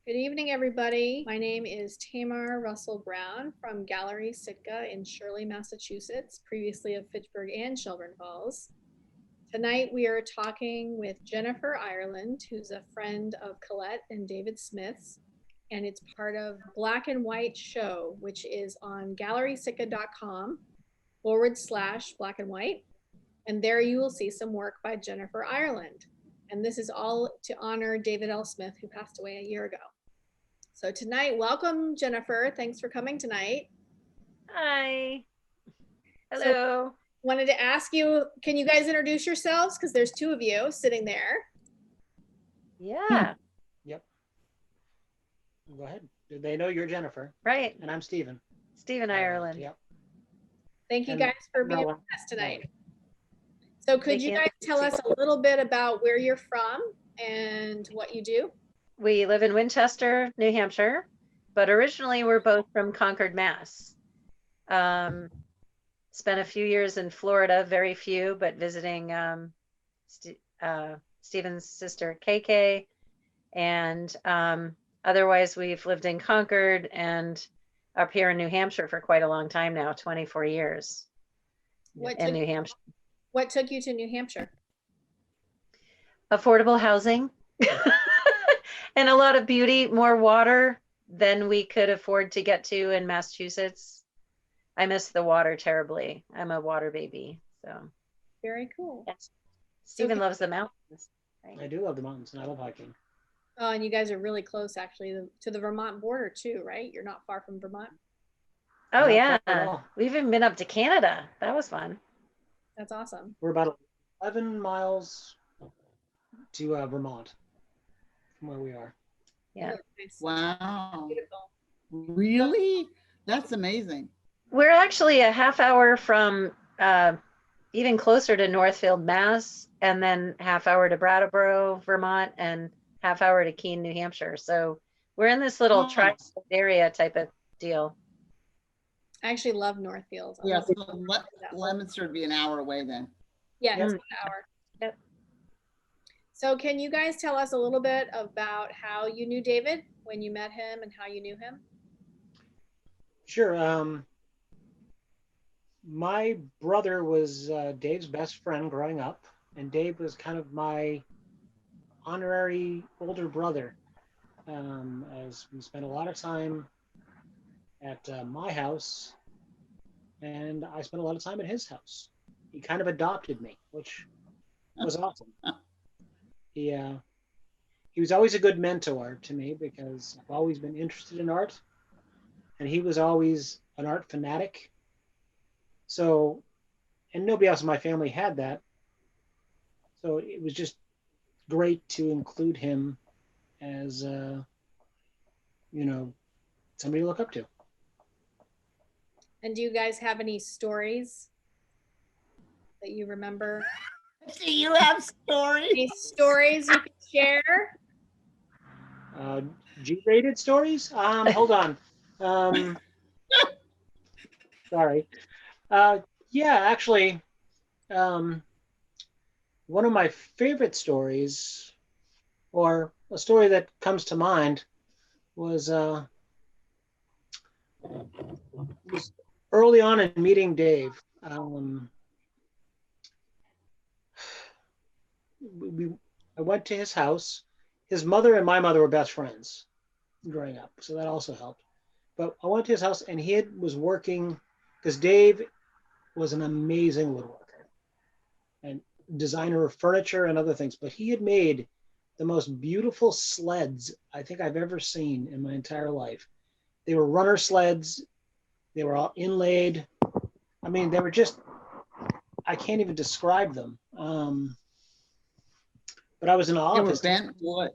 Good evening, everybody. My name is Tamar Russell Brown from Gallery Sitka in Shirley, Massachusetts, previously of Fitchburg and Shelburne Falls. Tonight we are talking with Jennifer Ireland, who's a friend of Colette and David Smith's, and it's part of Black and White Show, which is on gallerysitka.com/black and white. And there you will see some work by Jennifer Ireland. And this is all to honor David L. Smith, who passed away a year ago. So tonight, welcome, Jennifer. Thanks for coming tonight. Hi. Hello. So, wanted to ask you, can you guys introduce yourselves? Because there's two of you sitting there. Yeah. Yep. Go ahead. They know you're Jennifer. Right. And I'm Stephen. Stephen Ireland. Yep. Thank you guys for being with us tonight. So could you guys tell us a little bit about where you're from and what you do? We live in Winchester, New Hampshire, but originally we're both from Concord, Mass. Spent a few years in Florida, very few, but visiting Stephen's sister, KK. And otherwise we've lived in Concord and up here in New Hampshire for quite a long time now, 24 years in New Hampshire. What took you to New Hampshire? Affordable housing and a lot of beauty, more water than we could afford to get to in Massachusetts. I miss the water terribly. I'm a water baby. So very cool. Yes. Stephen loves the mountains. Right? I do love the mountains and I love hiking. Oh, and you guys are really close actually to the Vermont border too, right? You're not far from Vermont. Oh yeah. We've even been up to Canada. That was fun. That's awesome. We're about 11 miles to Vermont from where we are. Yeah. Wow. Beautiful. Really? That's amazing. We're actually a half hour from even closer to Northfield, Mass, and then half hour to Brattleboro, Vermont, and half hour to Keene, New Hampshire. So we're in this little tri-state area type of deal. I actually love Northfield. Yeah, so Leominster would be an hour away then. Yeah, it's 1 hour. Yep. So can you guys tell us a little bit about how you knew David, when you met him and how you knew him? Sure. My brother was Dave's best friend growing up, and Dave was kind of my honorary older brother, as we spent a lot of time at my house, and I spent a lot of time at his house. He kind of adopted me, which was awesome. He was always a good mentor to me because I've always been interested in art, and he was always an art fanatic. So, and nobody else in my family had that. So it was just great to include him as, somebody to look up to. And do you guys have any stories that you remember? Do you have stories? Any stories you can share? G-rated stories? Hold on. Sorry. Yeah, actually, one of my favorite stories, or a story that comes to mind, was early on in meeting Dave. I went to his house. His mother and my mother were best friends growing up, so that also helped. But I went to his house, and he was working, because Dave was an amazing woodworker and designer of furniture and other things, but he had made the most beautiful sleds I think I've ever seen in my entire life. They were runner sleds. They were all inlaid. I mean, they were just, I can't even describe them. But I was in awe of his bent wood.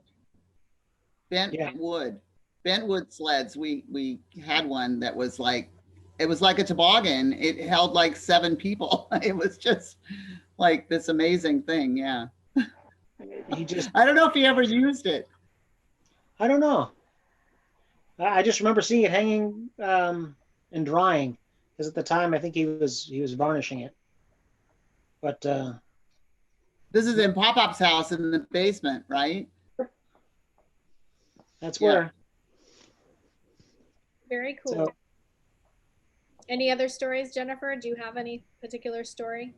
Bent wood sleds. We had one that was like, it was like a toboggan. It held like 7 people. It was just like this amazing thing. Yeah. I don't know if he ever used it. I don't know. I just remember seeing it hanging and drying, because at the time I think he was varnishing it. But this is in Pop-Up's house in the basement, right? That's where Very cool. So Any other stories, Jennifer? Do you have any particular story?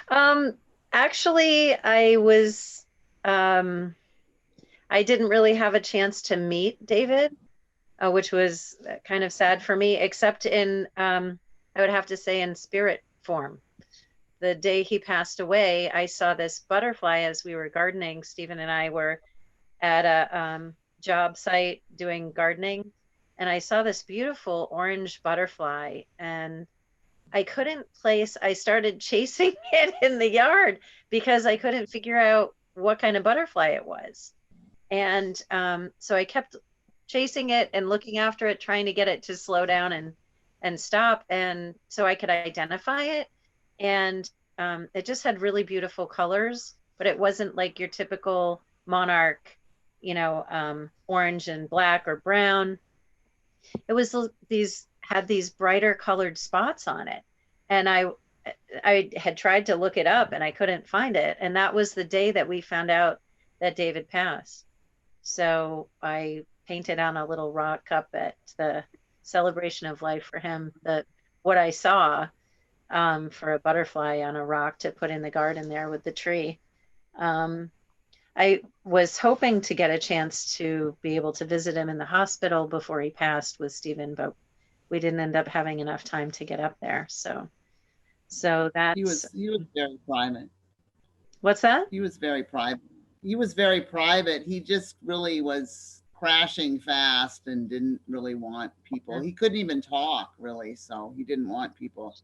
Um, actually, I didn't really have a chance to meet David, which was kind of sad for me, except in, I would have to say, in spirit form. The day he passed away, I saw this butterfly as we were gardening. Stephen and I were at a job site doing gardening, and I saw this beautiful orange butterfly, and I started chasing it in the yard because I couldn't figure out what kind of butterfly it was. And so I kept chasing it and looking after it, trying to get it to slow down and stop, and so I could identify it. And it just had really beautiful colors, but it wasn't like your typical monarch, orange and black or brown. It was these had these brighter colored spots on it, and I had tried to look it up and I couldn't find it, and that was the day that we found out that David passed. So I painted on a little rock cup at the celebration of life for him, that what I saw, for a butterfly on a rock to put in the garden there with the tree. I was hoping to get a chance to be able to visit him in the hospital before he passed with Stephen, but we didn't end up having enough time to get up there. So He that's, was very private. what's that? He was very private. He was very private. He just really was crashing fast and didn't really want people. Yeah. He couldn't even talk really, so he didn't want people,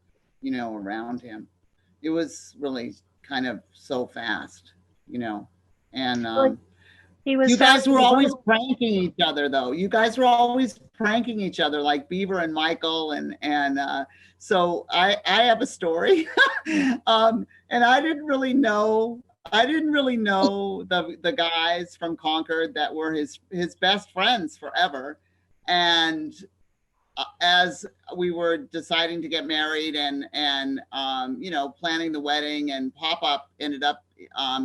around him. It was really kind of so fast, and Well, he was you guys fast. were always pranking each other, though. You guys were always pranking each other, like Beaver and Michael, and so I have a story, and I didn't really know the guys from Concord that were his best friends forever, and as we were deciding to get married and planning the wedding, and Pop-Up ended up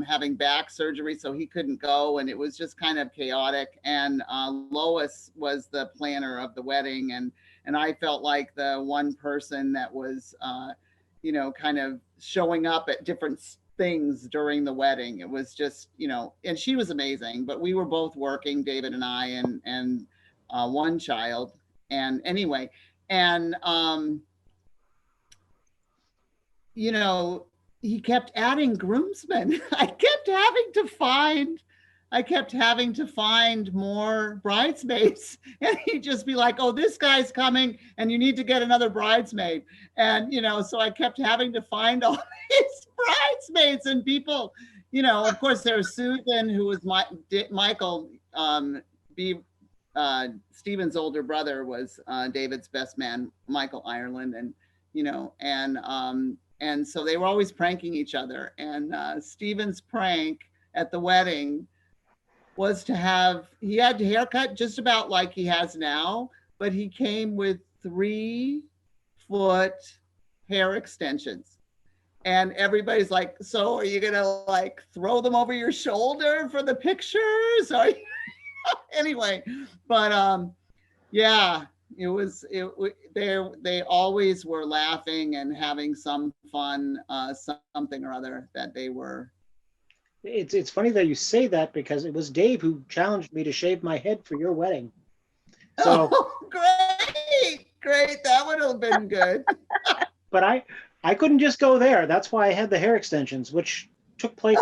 having back surgery, so he couldn't go, and it was just kind of chaotic. And Lois was the planner of the wedding, and I felt like the one person that was kind of showing up at different things during the wedding. It was just, and she was amazing, but we were both working, David and I, and one child. And anyway, and he kept adding groomsmen. I kept having to find more bridesmaids, and he'd just be like, "Oh, this guy's coming, and you need to get another bridesmaid." And so I kept having to find all these bridesmaids and people. Of course, there's Susan, who was Michael. Stephen's older brother was David's best man, Michael Ireland, and so they were always pranking each other. And Stephen's prank at the wedding was he had a haircut just about like he has now, but he came with 3-foot hair extensions. And everybody's like, "So are you gonna like throw them over your shoulder for the pictures?" Or anyway, but yeah, they always were laughing and having some fun, something or other that they were. it's funny that you say that, because it was Dave who challenged me to shave my head for your wedding. So great, that would have been good. but I couldn't just go there. That's why I had the hair extensions, which took place.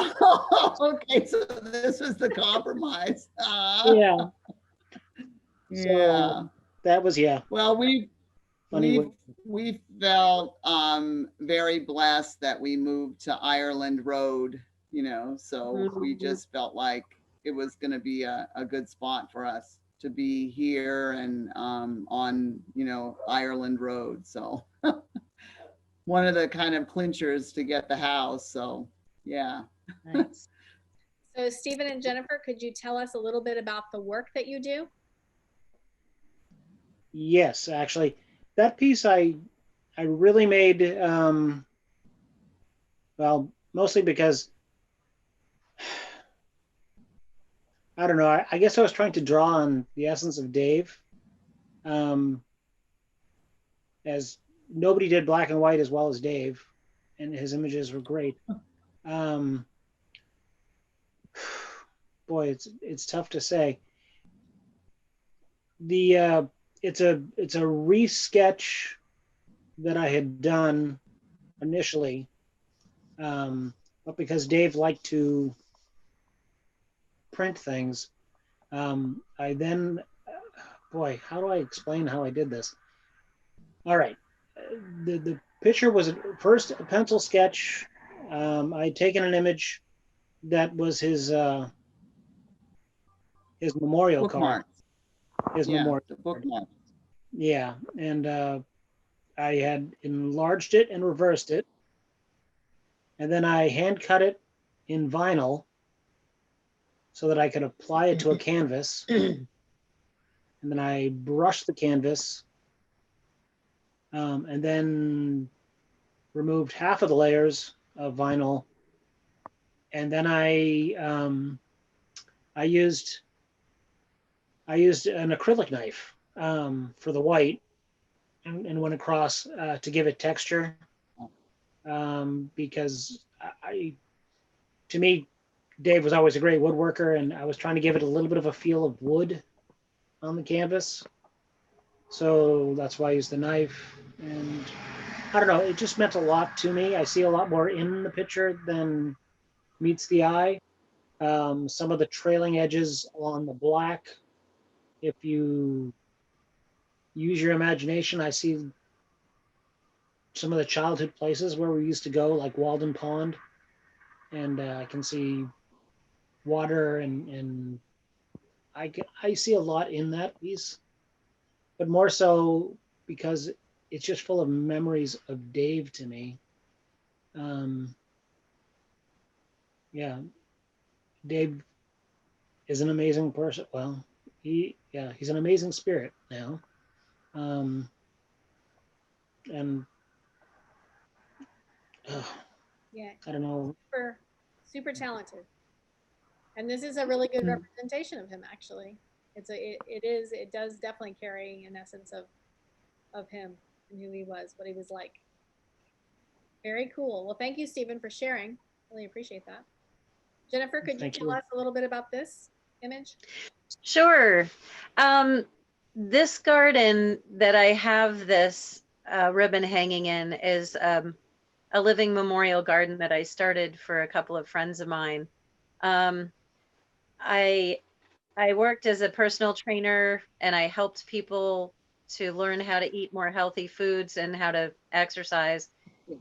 Okay, so this was the compromise. Yeah. Yeah. So that was, yeah. Well, we Funny felt very blessed that we moved to Ireland Road, so we just felt like it was going to be a good spot for us to be here and on Ireland Road. So one of the kind of clinchers to get the house. So yeah. Nice. So Stephen and Jennifer, could you tell us a little bit about the work that you do? Yes, actually, that piece I really made, well, mostly because, I don't know, I guess I was trying to draw on the essence of Dave, Um, as nobody did black and white as well as Dave, and his images were great. Um, boy, it's tough to say. The it's a re-sketch that I had done initially, but because Dave liked to print things, I then, boy, how do I explain how I did this? All right, the picture was first a pencil sketch. I'd taken an image that was his memorial card, Bookmarks. his Yeah, memorial the card. bookmark. Yeah, and I had enlarged it and reversed it, and then I hand cut it in vinyl so that I could apply it to a canvas. And then I brushed the canvas, and then removed half of the layers of vinyl, and then I used an acrylic knife for the white, and went across to give it texture, because to me, Dave was always a great woodworker, and I was trying to give it a little bit of a feel of wood on the canvas. So that's why I used the knife. And I don't know, it just meant a lot to me. I see a lot more in the picture than meets the eye. Some of the trailing edges along the black, if you use your imagination, I see some of the childhood places where we used to go, like Walden Pond, and I can see water, and I see a lot in that piece, but more so because it's just full of memories of Dave to me. Um, yeah, Dave is an amazing person. Well, he's an amazing spirit now. Um, and uh, Yeah, I don't know. super, super talented. And this is a really good representation of him, actually. It does definitely carry an essence of him and who he was, what he was like. Very cool. Well, thank you, Stephen, for sharing. Really appreciate that. Jennifer, could you Thank tell you. us a little bit about this image? Sure. Um, this garden that I have this ribbon hanging in is a living memorial garden that I started for a couple of friends of mine. Um, I I worked as a personal trainer and I helped people to learn how to eat more healthy foods and how to exercise.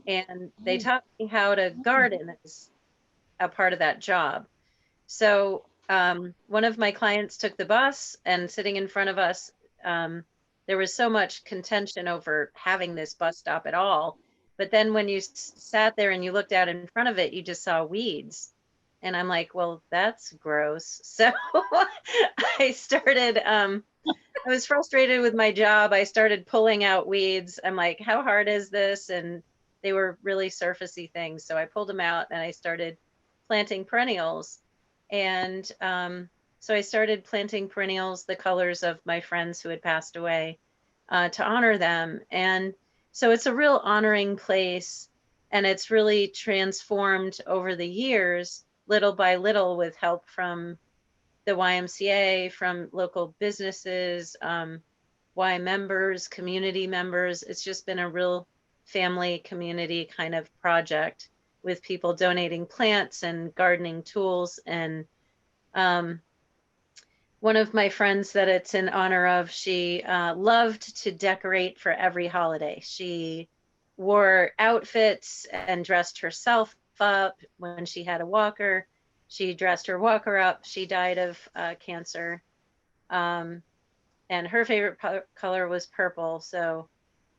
And they taught me how to garden as a part of that job. So one of my clients took the bus, and sitting in front of us, there was so much contention over having this bus stop at all. But then when you sat there and you looked out in front of it, you just saw weeds. And I'm like, well, that's gross. So I started, I was frustrated with my job. I started pulling out weeds. I'm like, how hard is this? And they were really surfacey things. So I pulled them out and I started planting perennials. And so I started planting perennials, the colors of my friends who had passed away, to honor them. And so it's a real honoring place. And it's really transformed over the years, little by little, with help from the YMCA, from local businesses, Y members, community members. It's just been a real family community kind of project with people donating plants and gardening tools. And um, one of my friends that it's in honor of, she loved to decorate for every holiday. She wore outfits and dressed herself up when she had a walker. She dressed her walker up. She died of cancer. Um, and her favorite color was purple. So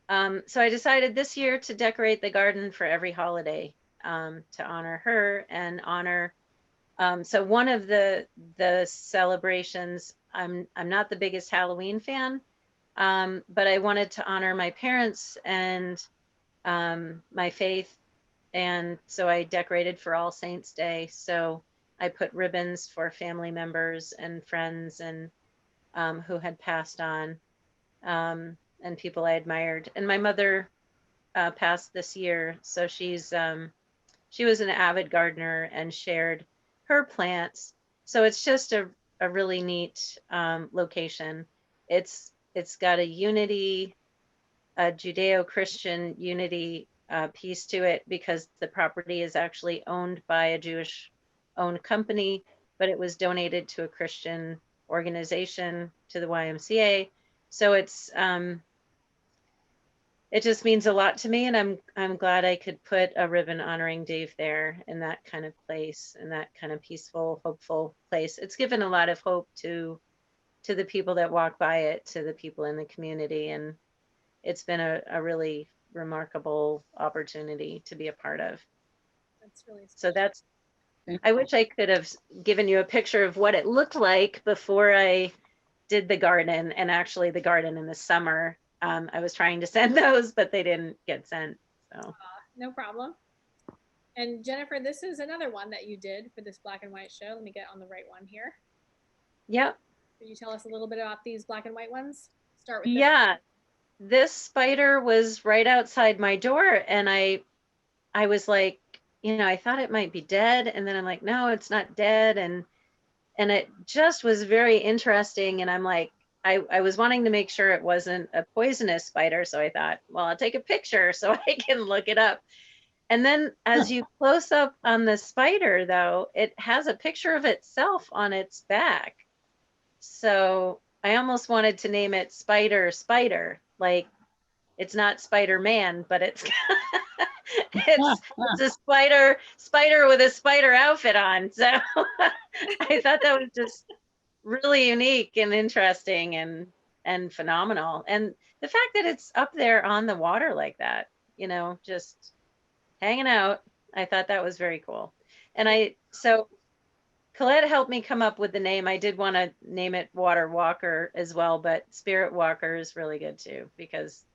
I decided this year to decorate the garden for every holiday, to honor her and honor. So one of the celebrations, I'm not the biggest Halloween fan, but I wanted to honor my parents and my faith, and so I decorated for All Saints Day. So I put ribbons for family members and friends and who had passed on. and people I admired. And my mother passed this year, so she was an avid gardener and shared her plants. So it's just a really neat location. It's got a unity, a Judeo-Christian unity piece to it, because the property is actually owned by a Jewish owned company, but it was donated to a Christian organization, to the YMCA. So it just means a lot to me, and I'm glad I could put a ribbon honoring Dave there, in that kind of place, in that kind of peaceful, hopeful place. It's given a lot of hope to the people that walk by it, to the people in the community, and it's been a really remarkable opportunity to be a part of. That's really So special. I wish I could have given you a picture of what it looked like before I did the garden, and actually the garden in the summer. I was trying to send those, but they didn't get sent. So No problem. And Jennifer, this is another one that you did for this black and white show. Let me get on the right one here. yep. Can you tell us a little bit about these black and white ones? Start with this. Yeah, this spider was right outside my door, and I was like, I thought it might be dead, and then I'm like, no, it's not dead, and it just was very interesting. And I'm like, I was wanting to make sure it wasn't a poisonous spider, so I thought, well, I'll take a picture so I can look it up. And then as you close up on the spider, though, it has a picture of itself on its back. So I almost wanted to name it Spider, like it's not Spider-Man, but it's it's a spider with a spider outfit on. So I thought that was just really unique and interesting and phenomenal. And the fact that it's up there on the water like that, just hanging out, I thought that was very cool. And so Colette helped me come up with the name. I did want to name it Water Walker as well, but Spirit Walker is really good too, because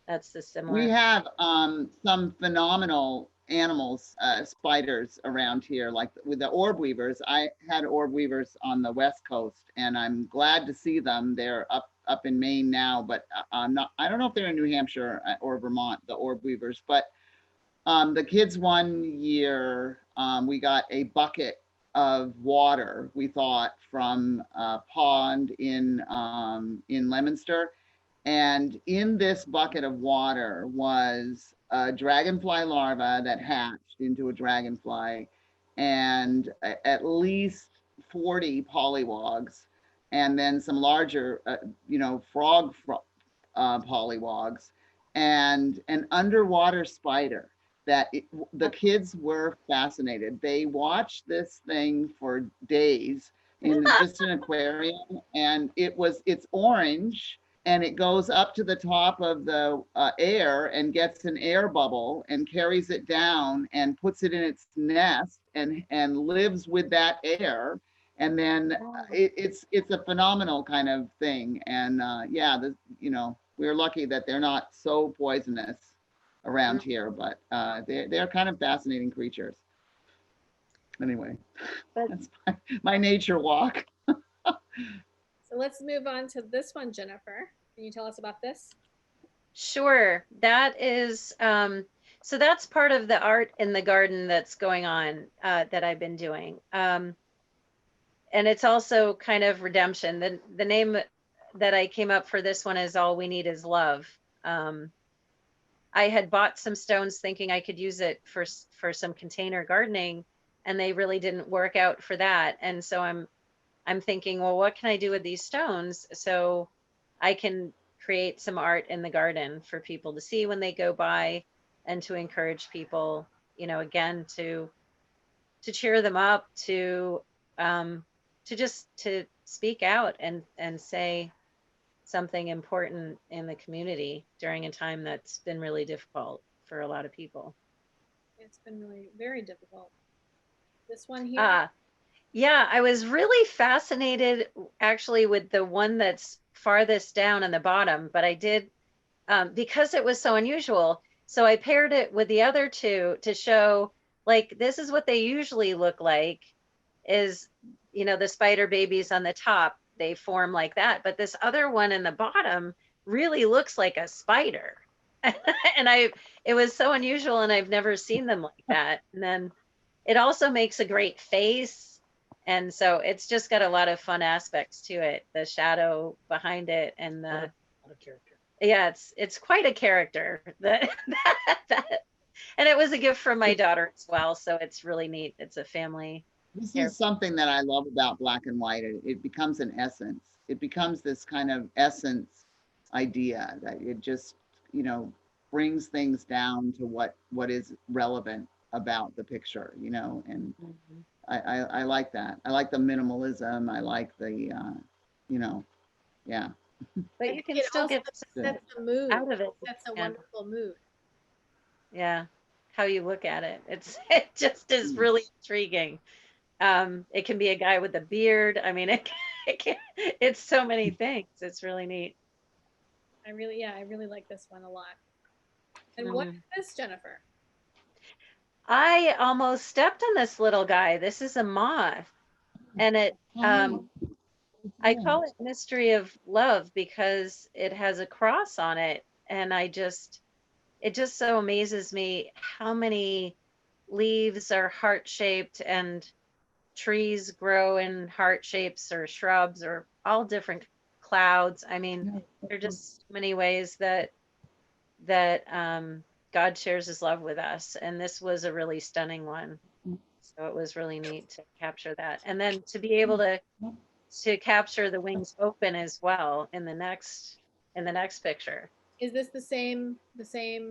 that's the similar. We have some phenomenal animals, spiders around here, like with the orb weavers. I had orb weavers on the West Coast, and I'm glad to see them. They're up in Maine now, but I don't know if they're in New Hampshire or Vermont, the orb weavers. But the kids one year, we got a bucket of water, we thought, from a pond in Leominster. And in this bucket of water was a dragonfly larva that hatched into a dragonfly, and at least 40 polywogs, and then some larger, frog polywogs, and an underwater spider that the kids were fascinated. They watched this thing for days in just an aquarium, and it's orange, and it goes up to the top of the air and gets an air bubble and carries it down and puts it in its nest and lives with that air. And then it's a phenomenal kind of thing. And we're lucky that they're not so poisonous around here, but they're kind of fascinating creatures. Anyway, that's my nature walk. So let's move on to this one, Jennifer. Can you tell us about this? Sure. That is, so that's part of the art in the garden that's going on, that I've been doing. And it's also kind of redemption. The name that I came up for this one is All We Need Is Love. I had bought some stones thinking I could use it for some container gardening, and they really didn't work out for that. And so I'm thinking, well, what can I do with these stones so I can create some art in the garden for people to see when they go by, and to encourage people, again, to cheer them up, to speak out and say something important in the community during a time that's been really difficult for a lot of people. It's been really very difficult. This one here. Yeah, I was really fascinated actually with the one that's farthest down on the bottom, but I did, because it was so unusual. So I paired it with the other two to show, like, this is what they usually look like, is, the spider babies on the top, they form like that. But this other one in the bottom really looks like a spider. And it was so unusual, and I've never seen them like that. And then it also makes a great face. And so it's just got a lot of fun aspects to it, the shadow behind it, and What the a character. yeah, it's quite a character that, that and it was a gift from my daughter as well, so it's really neat. It's a family This character. is something that I love about black and white. It becomes an essence. It becomes this kind of essence idea that it just, you know, brings things down to what is relevant about the picture, you know, and Mhm. I like that. I like the minimalism. I like the, you know, yeah. But I you think can it still also get something sets the mood. out of it. It sets a Yeah, wonderful mood. yeah, how you look at it. It just is really intriguing. It can be a guy with a beard. I mean, it can, it's so many things. It's really neat. I really like this one a lot. And what Mhm. is this, Jennifer? I almost stepped on this little guy. This is a moth, and I call it mystery of love because it has a cross on it, and it just so amazes me how many leaves are heart shaped, and trees grow in heart shapes, or shrubs, or all different clouds. I mean, there are just so many ways that God shares his love with us, and this was a really stunning one. So it was really neat to capture that, and then to be able to capture the wings open as well in the next picture. Is this the same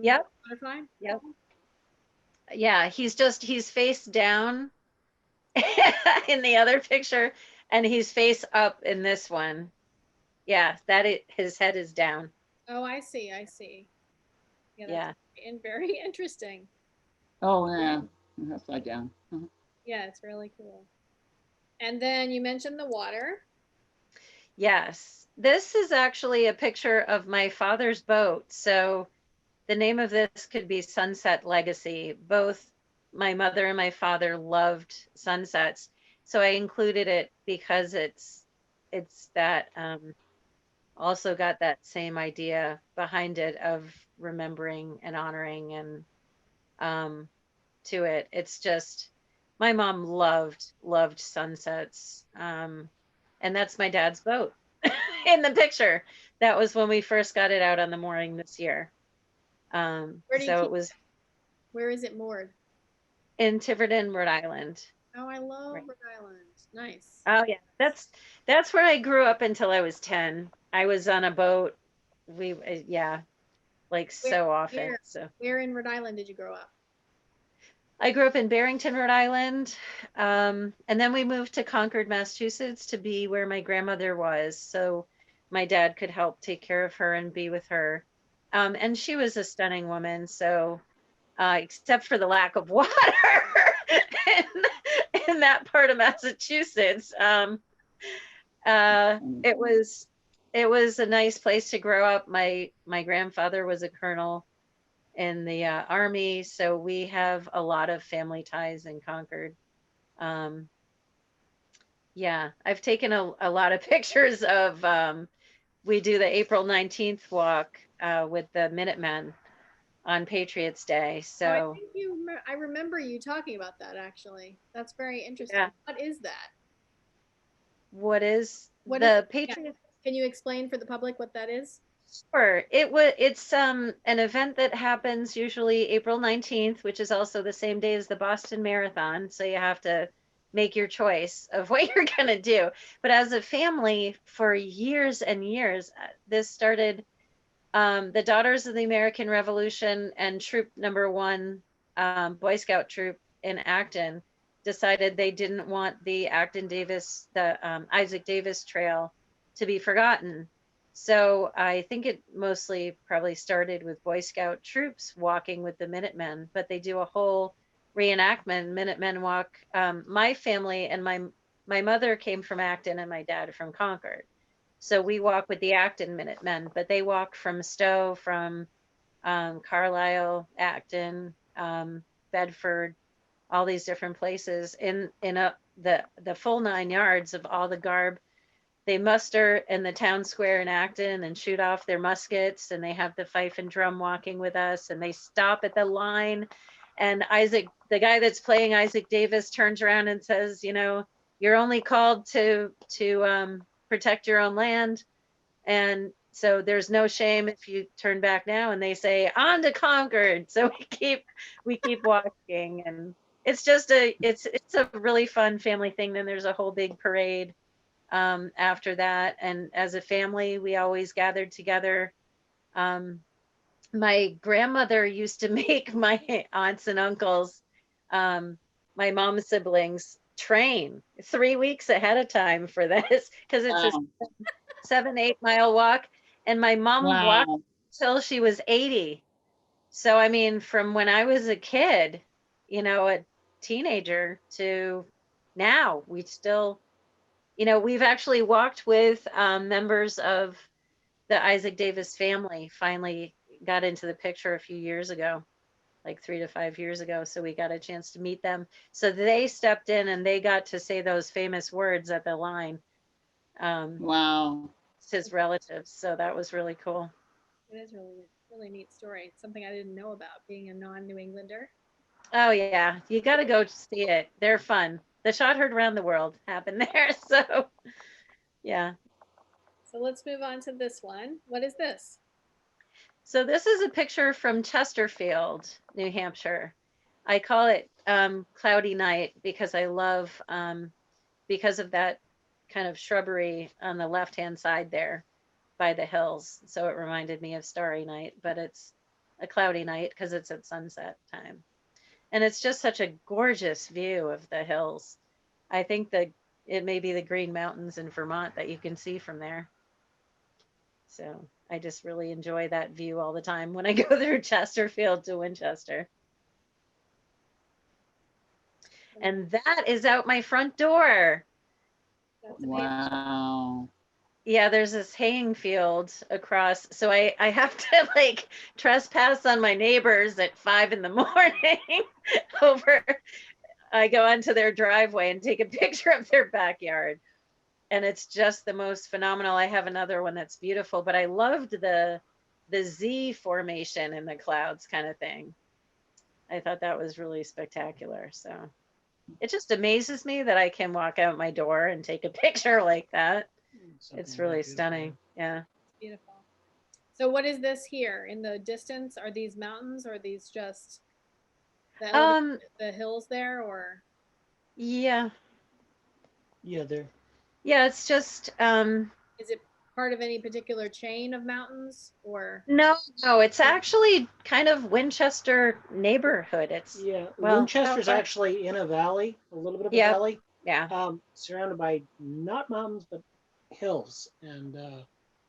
Yep, butterfly? yep, yeah. He's face down in the other picture, and he's face up in this one. Yeah, his head is down. Oh, I see. I see. Yeah, that's Yeah. very interesting. Oh, yeah. Upside down. Yeah, it's really cool. And then you mentioned the water. Yes. This is actually a picture of my father's boat. So the name of this could be Sunset Legacy. Both my mother and my father loved sunsets. So I included it because it's that also got that same idea behind it of remembering and honoring and um to it. It's just my mom loved sunsets. And that's my dad's boat in the picture. That was when we first got it out on the mooring this year. Where do you So keep it was it? Where is it moored? in Tiverton, Rhode Island. Oh, I love Right. Rhode Island. Nice. Oh yeah, that's where I grew up until I was 10. I was on a boat. Yeah, like Where so often. where So where in Rhode Island did you grow up? I grew up in Barrington, Rhode Island, and then we moved to Concord, Massachusetts, to be where my grandmother was, so my dad could help take care of her and be with her. And she was a stunning woman, so except for the lack of water in that part of Massachusetts, it was a nice place to grow up. My grandfather was a colonel in the army, so we have a lot of family ties in Concord. Um, yeah, I've taken a lot of pictures of. We do the April 19th walk with the Minutemen on Patriots Day. Oh, I So think I remember you talking about that actually. That's very interesting. yeah, What is that? what is What is the yeah. Patriots? Can you explain for the public what that is? Sure. It's an event that happens usually April 19th, which is also the same day as the Boston Marathon. So you have to make your choice of what you're going to do. But as a family for years and years, this started the Daughters of the American Revolution and Troop Number One, Boy Scout troop in Acton, decided they didn't want the Acton Davis, the Isaac Davis Trail to be forgotten. So I think it mostly probably started with Boy Scout troops walking with the Minutemen, but they do a whole reenactment, Minutemen walk. My family and my mother came from Acton and my dad from Concord. So we walk with the Acton Minutemen, but they walk from Stowe, from Carlisle, Acton, Bedford, all these different places in the full 9 yards of all the garb they muster in the town square in Acton and shoot off their muskets, and they have the fife and drum walking with us, and they stop at the line, and Isaac, the guy that's playing Isaac Davis, turns around and says, you know, you're only called to protect your own land, and so there's no shame if you turn back now. And they say, on to Concord. So we keep walking, and it's just it's a really fun family thing. Then there's a whole big parade after that, and as a family we always gathered together. My grandmother used to make my aunts and uncles, my mom's siblings, train 3 weeks ahead of time for this, because it's Wow. a 7-8 mile walk, and my mom walked Wow. till she was 80. So I mean, from when I was a kid, you know, a teenager, to now, we still, you know, we've actually walked with members of the Isaac Davis family. Finally got into the picture a few years ago, like 3 to 5 years ago. So we got a chance to meet them. So they stepped in and they got to say those famous words at the line. Wow. His relatives. So that was really cool. It is really neat story. It's something I didn't know about, being a non-New Englander. Oh yeah, you got to go see it. They're fun. The shot heard around the world happened there. So yeah. So let's move on to this one. What is this? So this is a picture from Chesterfield, New Hampshire. I call it Cloudy Night because I love, because of that kind of shrubbery on the left-hand side there by the hills. So it reminded me of Starry Night, but it's a cloudy night because it's at sunset time. And it's just such a gorgeous view of the hills. I think that it may be the Green Mountains in Vermont that you can see from there. So I just really enjoy that view all the time when I go through Chesterfield to Winchester. And that is out my front door. That's amazing. Wow. Yeah, there's this haying field across. So I have to like trespass on my neighbors at 5 in the morning over. I go onto their driveway and take a picture of their backyard. And it's just the most phenomenal. I have another one that's beautiful, but I loved the Z formation in the clouds kind of thing. I thought that was really spectacular. So it just amazes me that I can walk out my door and take a picture like that. It's really stunning. Yeah. It's beautiful. So what is this here in the distance? Are these mountains, or are these just the hills there, or? Yeah. Yeah, they're Yeah, it's just Is it part of any particular chain of mountains, or? no, it's actually kind of Winchester neighborhood. It's Winchester's actually in a valley, a little bit of a valley. Yeah. Surrounded by not mountains but hills, and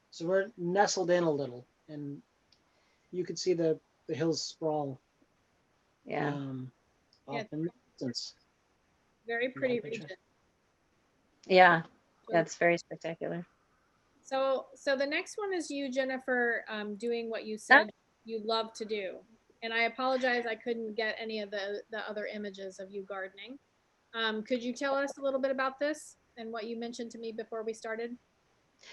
so we're nestled in a little, and you could see the hills sprawl. Yeah. Off in the distance. Very pretty region. Yeah. That's very spectacular. So the next one is you, Jennifer, doing what you said you love to do. And I apologize, I couldn't get any of the other images of you gardening. Could you tell us a little bit about this and what you mentioned to me before we started?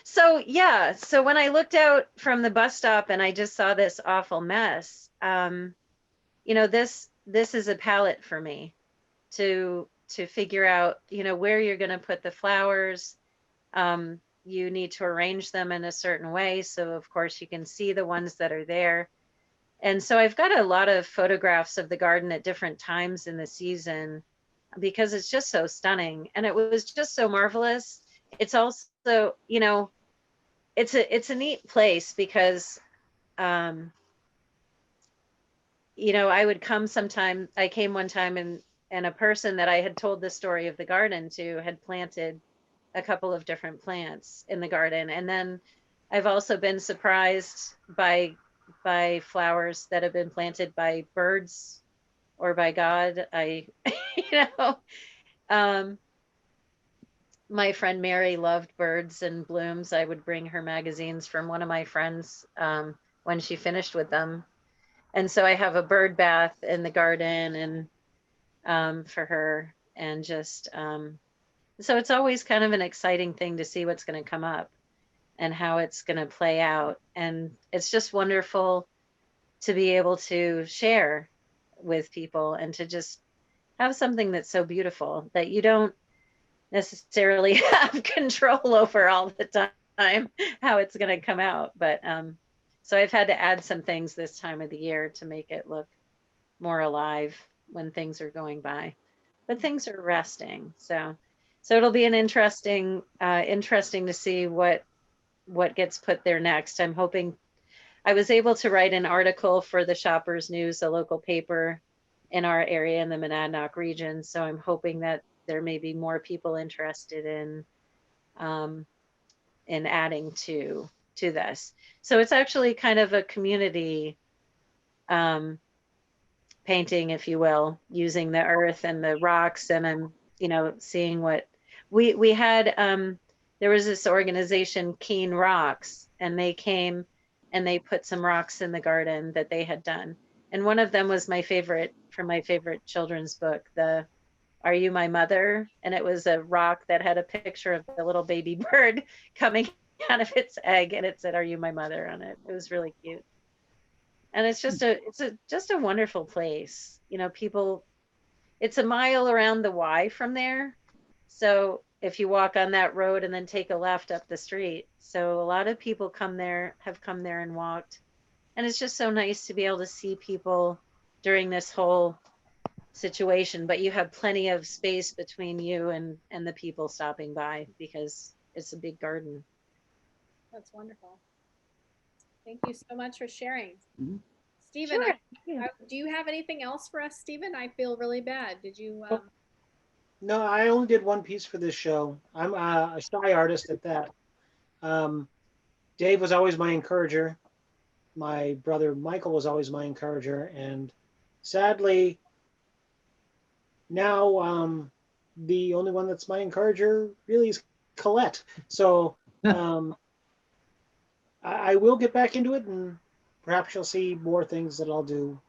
So yeah, so when I looked out from the bus stop and I just saw this awful mess, you know, this is a palette for me to figure out, you know, where you're going to put the flowers. You need to arrange them in a certain way. So of course you can see the ones that are there. And so I've got a lot of photographs of the garden at different times in the season because it's just so stunning. And it was just so marvelous. It's also, you know, it's a neat place because, you know, I came one time and a person that I had told the story of the garden to had planted a couple of different plants in the garden. And then I've also been surprised by flowers that have been planted by birds or by God. You know, my friend Mary loved birds and blooms. I would bring her magazines from one of my friends when she finished with them. And so I have a bird bath in the garden and for her, and just so it's always kind of an exciting thing to see what's going to come up and how it's going to play out. And it's just wonderful to be able to share with people and to just have something that's so beautiful that you don't necessarily have control over all the time how it's going to come out. But so I've had to add some things this time of the year to make it look more alive when things are going by. But things are resting. So it'll be an interesting to see what gets put there next. I'm hoping I was able to write an article for the Shoppers News, a local paper in our area in the Monadnock region. So I'm hoping that there may be more people interested in adding to this. So it's actually kind of a community painting, if you will, using the earth and the rocks. And I'm, seeing what we had. There was this organization, Keen Rocks, and they came and they put some rocks in the garden that they had done. And one of them was my favorite from my favorite children's book, the Are You My Mother? And it was a rock that had a picture of the little baby bird coming out of its egg, and it said, Are you my mother on it? It was really cute. And it's just a wonderful place. People, it's a mile around the Y from there. So if you walk on that road and then take a left up the street. So a lot of people have come there and walked. And it's just so nice to be able to see people during this whole situation, but you have plenty of space between you and the people stopping by because it's a big garden. That's wonderful. Thank you so much for sharing. Mhm. Stephen, Sure. do you have anything else for us, Stephen? I feel really bad. Did you? No, I only did one piece for this show. I'm a shy artist at that. Dave was always my encourager. My brother Michael was always my encourager, and sadly, now the only one that's my encourager really is Colette. So I will get back into it, and perhaps you'll see more things that I'll do.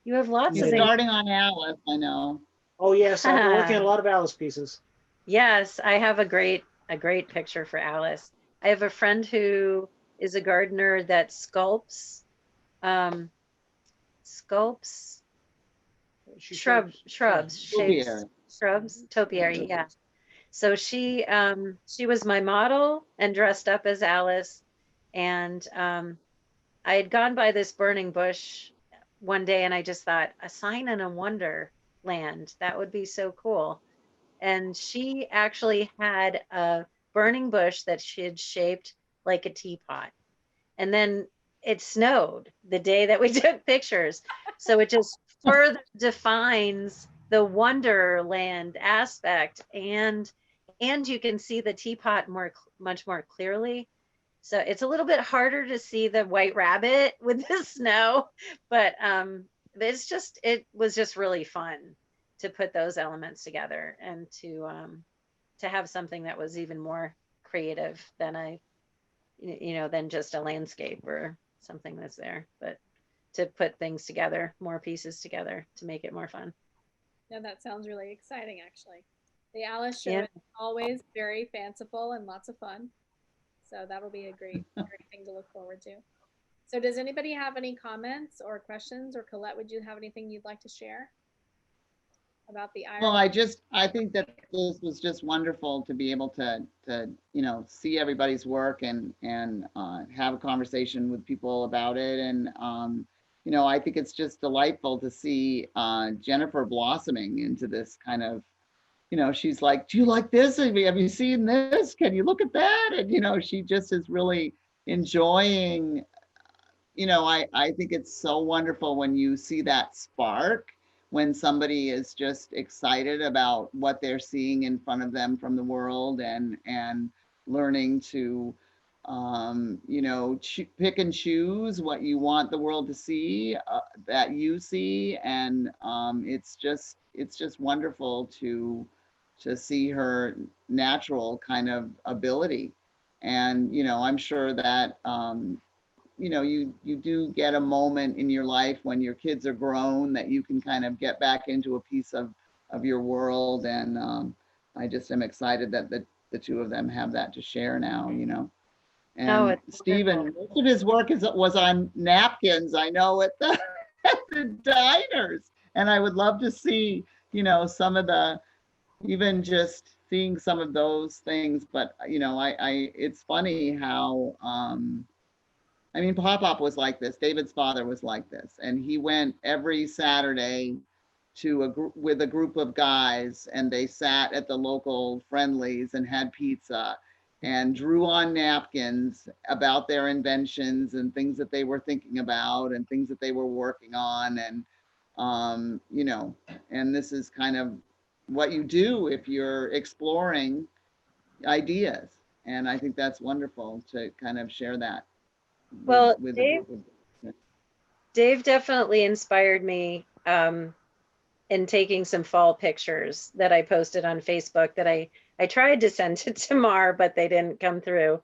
You have lots You're of things. starting on Alice, I know. Oh yes, I've been working on a lot of Alice pieces. Yes, I have a great picture for Alice. I have a friend who is a gardener that sculpts shrubs, Topiary. shrubs, topiary, yeah. So she was my model and dressed up as Alice. And I had gone by this burning bush one day and I just thought, a sign in a wonderland, that would be so cool. And she actually had a burning bush that she had shaped like a teapot. And then it snowed the day that we took pictures. So it just further defines the wonderland aspect, and you can see the teapot much more clearly. So it's a little bit harder to see the white rabbit with the snow, but it was just really fun to put those elements together and to have something that was even more creative than than just a landscape or something that's there, but to put things together, more pieces together to make it more fun. Yeah, that sounds really exciting, actually. The Alice show Yeah. is always very fanciful and lots of fun. So that'll be a great thing to look forward to. So does anybody have any comments or questions? Or Colette, would you have anything you'd like to share about the Iron? Well, I think that this was just wonderful to be able to see everybody's work and have a conversation with people about it. And I think it's just delightful to see Jennifer blossoming into this kind of, she's like, do you like this? Have you seen this? Can you look at that? And she just is really enjoying. I think it's so wonderful when you see that spark, when somebody is just excited about what they're seeing in front of them from the world and learning to pick and choose what you want the world to see, that you see. And it's just wonderful to see her natural kind of ability. And I'm sure that you do get a moment in your life when your kids are grown that you can kind of get back into a piece of your world. And I just am excited that the two of them have that to share now, Oh, And it's Stephen, wonderful. most of his work was on napkins, I know, at the, at the diners. And I would love to see, some of the, even just seeing some of those things. But, it's funny how, I mean, Pop Pop was like this. David's father was like this. And he went every Saturday to with a group of guys, and they sat at the local Friendlies and had pizza and drew on napkins about their inventions and things that they were thinking about and things that they were working on. And and this is kind of what you do if you're exploring ideas. And I think that's wonderful to kind of share that Well, with a Dave, group of. Dave definitely inspired me in taking some fall pictures that I posted on Facebook that I tried to send to Mar, but they didn't come through.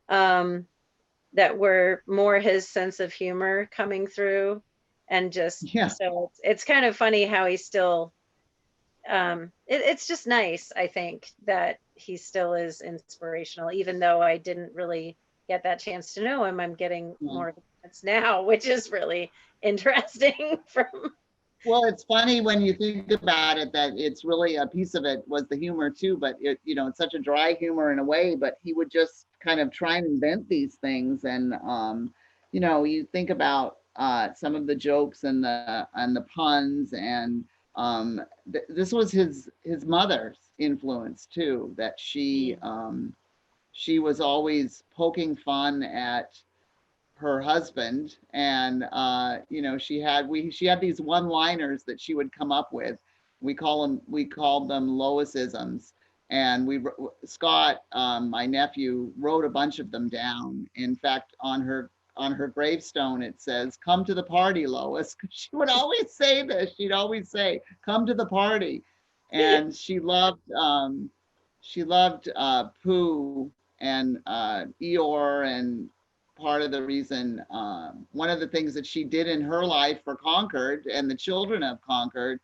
That were more his sense of humor coming through, and just Yeah. so it's kind of funny how he still it's just nice, I think, that he still is inspirational, even though I didn't really get that chance to know him. I'm getting more of a chance now, which is really interesting from. Well, it's funny when you think about it that it's really a piece of it was the humor too, but it's such a dry humor in a way, but he would just kind of try and invent these things. And you think about some of the jokes and the puns, and this was his mother's influence too, that she was always poking fun at her husband. And she had these one liners that she would come up with. We called them Loisisms. And Scott, my nephew, wrote a bunch of them down. In fact, on her gravestone it says, "Come to the party, Lois." She would always say this. She'd always say, "Come to the party." And she loved Pooh and Eeyore. And part of the reason, one of the things that she did in her life for Concord and the children of Concord,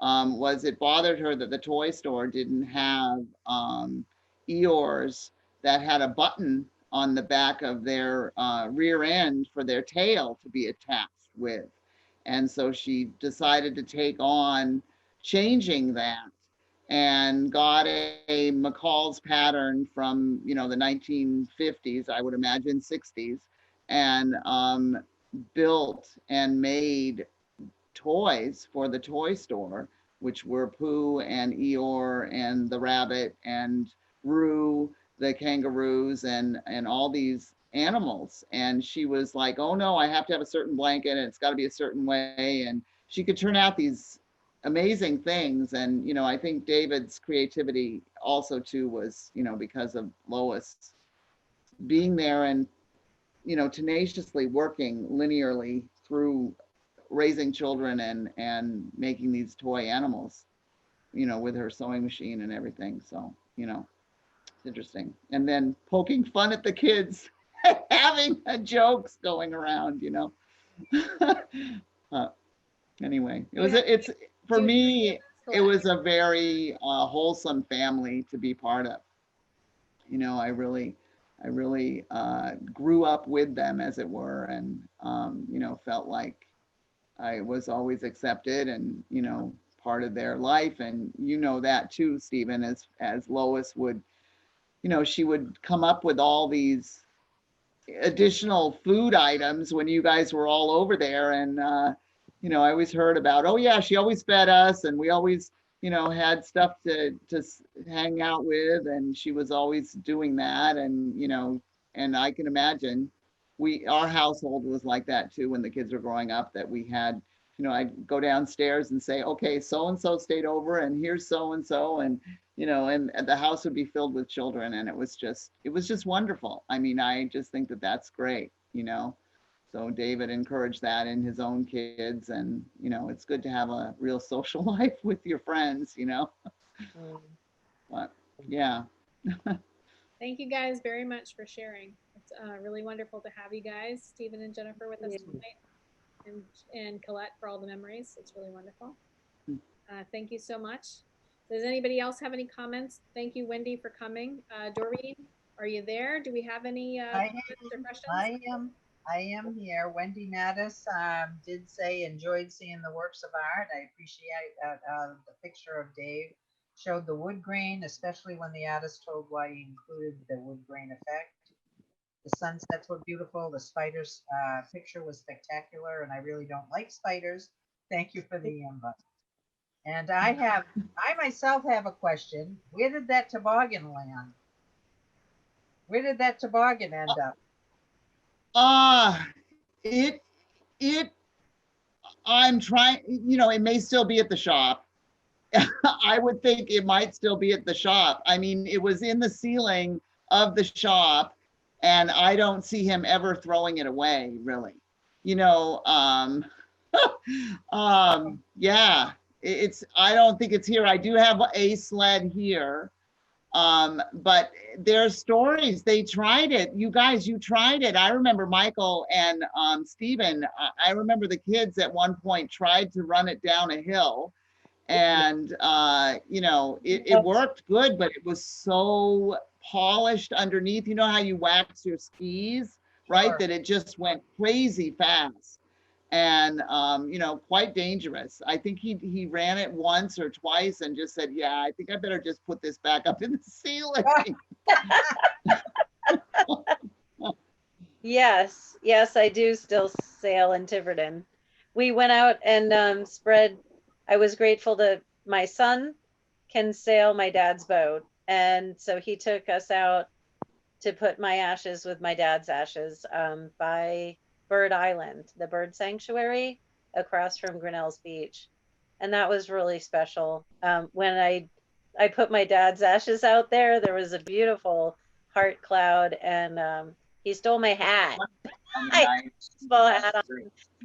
was it bothered her that the toy store didn't have Eeyores that had a button on the back of their rear end for their tail to be attached with. And so she decided to take on changing that, and got a McCall's pattern from the 1950s, I would imagine 60s, and built and made toys for the toy store, which were Pooh and Eeyore and the rabbit and Roo, the kangaroos, and all these animals. And she was like, "Oh no, I have to have a certain blanket and it's got to be a certain way." And she could turn out these amazing things. And I think David's creativity also too was because of Lois being there and tenaciously working linearly through raising children and making these toy animals, with her sewing machine and everything. So, it's interesting. And then poking fun at the kids, having jokes going around, Anyway, it's for me, it was a very wholesome family to be part of. I really grew up with them, as it were, and felt like I was always accepted and part of their life. And that too, Stephen, as Lois would, she would come up with all these additional food items when you guys were all over there. And I always heard about, oh yeah, she always fed us, and we always had stuff to hang out with, and she was always doing that. And I can imagine our household was like that too when the kids were growing up, that we had, I'd go downstairs and say, "Okay, so and so stayed over, and here's so and so." And and the house would be filled with children, and it was just wonderful. I mean, I just think that that's great. So David encouraged that in his own kids. And it's good to have a real social life with your friends. But yeah. Thank you guys very much for sharing. It's really wonderful to have you guys, Stephen and Jennifer, with us tonight, and Colette for all the memories. It's really wonderful. Thank you so much. Does anybody else have any comments? Thank you, Wendy, for coming. Doreen, are you there? Do we have any I comments or questions? I am here. Wendy Mattis did say enjoyed seeing the works of art. I appreciate the picture of Dave showed the wood grain, especially when the artist told why he included the wood grain effect. The sunsets were beautiful. The spiders picture was spectacular, and I really don't like spiders. Thank you for the invite. And I myself have a question. Where did that toboggan land? Where did that toboggan end up? I'm trying, it may still be at the shop. I would think it might still be at the shop. I mean, it was in the ceiling of the shop, and I don't see him ever throwing it away, really. Yeah, I don't think it's here. I do have a sled here. But there's stories. They tried it. You guys, you tried it. I remember Michael and Stephen. I remember the kids at one point tried to run it down a hill, and it worked good, but it was so polished underneath. You know how you wax your skis, right? Sure. That it just went crazy fast. And quite dangerous. I think he ran it once or twice and just said, yeah, I think I better just put this back up in the ceiling. Yes, I do still sail in Tiverton. We went out and spread. I was grateful that my son can sail my dad's boat, and so he took us out to put my ashes with my dad's ashes by Bird Island, the bird sanctuary across from Grinnell's Beach. And that was really special. When I put my dad's ashes out there, there was a beautiful heart cloud, and he stole my hat. I stole a hat on.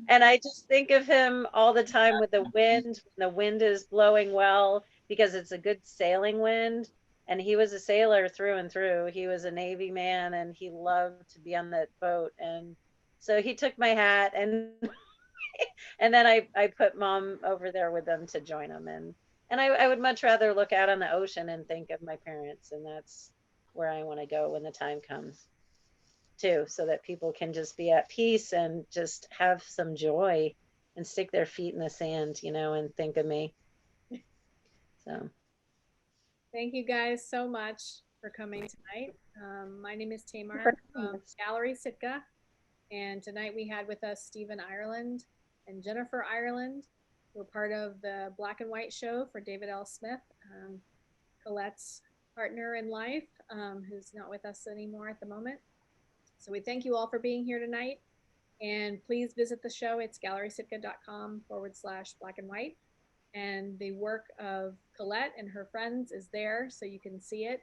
And I just think of him all the time with the wind. The wind is blowing well because it's a good sailing wind. And he was a sailor through and through. He was a Navy man, and he loved to be on that boat. And so he took my hat, and and then I put Mom over there with them to join him. And I would much rather look out on the ocean and think of my parents. And that's where I want to go when the time comes too, so that people can just be at peace and just have some joy and stick their feet in the sand, and think of me. So. Thank you guys so much for coming tonight. My name is Tamar from Gallery Sitka. And tonight we had with us Stephen Ireland and Jennifer Ireland. We're part of the Black and White show for David L. Smith, Colette's partner in life, who's not with us anymore at the moment. So we thank you all for being here tonight. And please visit the show. It's gallerysitka.com/black and white. And the work of Colette and her friends is there, so you can see it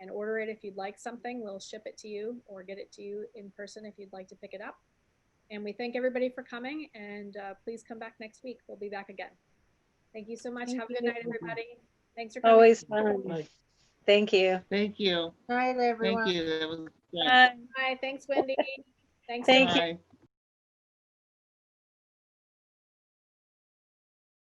and order it if you'd like something. We'll ship it to you or get it to you in person if you'd like to pick it up. And we thank everybody for coming, and please come back next week. We'll be back again. Thank you so much. Have a good night, everybody. Thanks for coming. Always fun. Thank you. Thank you. All right, everyone. Thank you. That was great. Bye. Bye. Thanks, Wendy. Thanks. Thank Dawn. you. Bye.